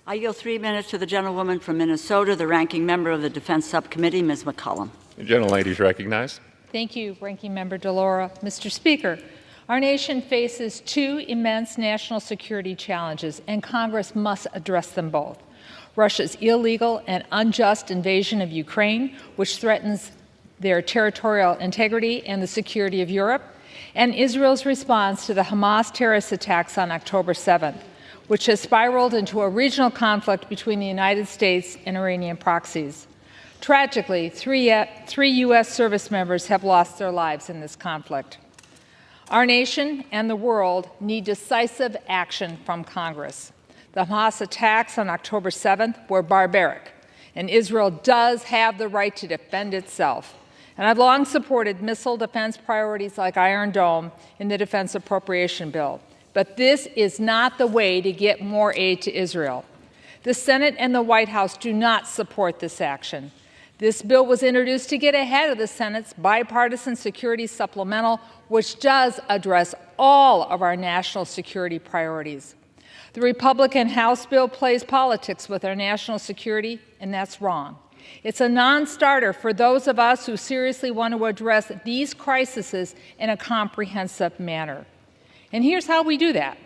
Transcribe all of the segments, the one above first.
I yield 3 minutes to the gentlewoman from Minnesota, the ranking member of the Defense Subcommittee, Ms. McCollum. The gentlelady is recognized. Thank you, Ranking Member DeLauro. Mr. Speaker, our nation faces two immense national security challenges, and Congress must address them both. Russia's illegal and unjust invasion of Ukraine, which threatens their territorial integrity and the security of Europe, and Israel's response to the Hamas terrorist attacks on October 7th, which has spiraled into a regional conflict between the United States and Iranian proxies. Tragically, three U.S. service members have lost their lives in this conflict. Our nation and the world need decisive action from Congress. The Hamas attacks on October 7th were barbaric, and Israel does have the right to defend itself. And I've long supported missile defense priorities like Iron Dome in the defense appropriation bill. But this is not the way to get more aid to Israel. The Senate and the White House do not support this action. This bill was introduced to get ahead of the Senate's bipartisan security supplemental, which does address all of our national security priorities. The Republican House bill plays politics with our national security, and that's wrong. It's a non-starter for those of us who seriously want to address these crises in a comprehensive manner. And here's how we do that.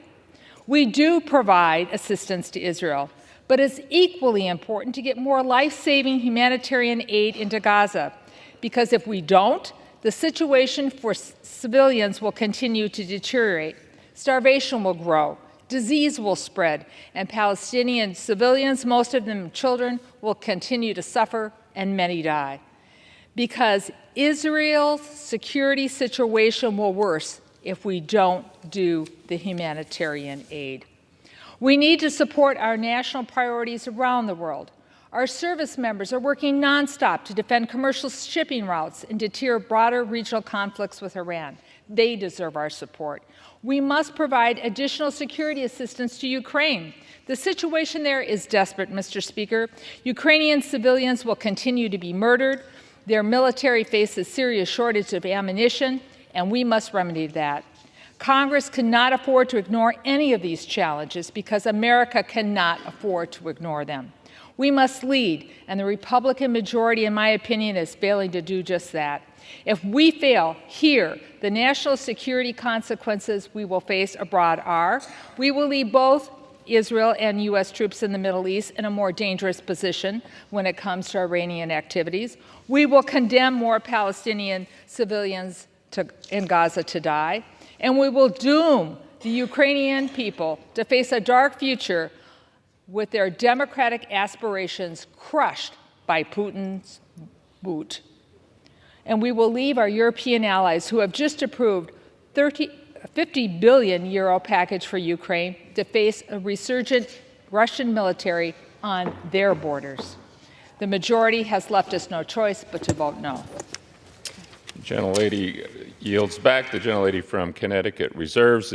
We do provide assistance to Israel, but it's equally important to get more life-saving humanitarian aid into Gaza, because if we don't, the situation for civilians will continue to deteriorate. Starvation will grow, disease will spread, and Palestinian civilians, most of them children, will continue to suffer and many die. Because Israel's security situation will worsen if we don't do the humanitarian aid. We need to support our national priorities around the world. Our service members are working nonstop to defend commercial shipping routes and deter broader regional conflicts with Iran. They deserve our support. We must provide additional security assistance to Ukraine. The situation there is desperate, Mr. Speaker. Ukrainian civilians will continue to be murdered. Their military faces serious shortage of ammunition, and we must remedy that. Congress cannot afford to ignore any of these challenges because America cannot afford to ignore them. We must lead, and the Republican majority, in my opinion, is failing to do just that. If we fail here, the national security consequences we will face abroad are: we will leave both Israel and U.S. troops in the Middle East in a more dangerous position when it comes to Iranian activities. We will condemn more Palestinian civilians in Gaza to die. And we will doom the Ukrainian people to face a dark future with their democratic aspirations crushed by Putin's boot. And we will leave our European allies, who have just approved a 50 billion euro package for Ukraine, to face a resurgent Russian military on their borders. The majority has left us no choice but to vote no. The gentlelady yields back. The gentlelady from Connecticut reserves.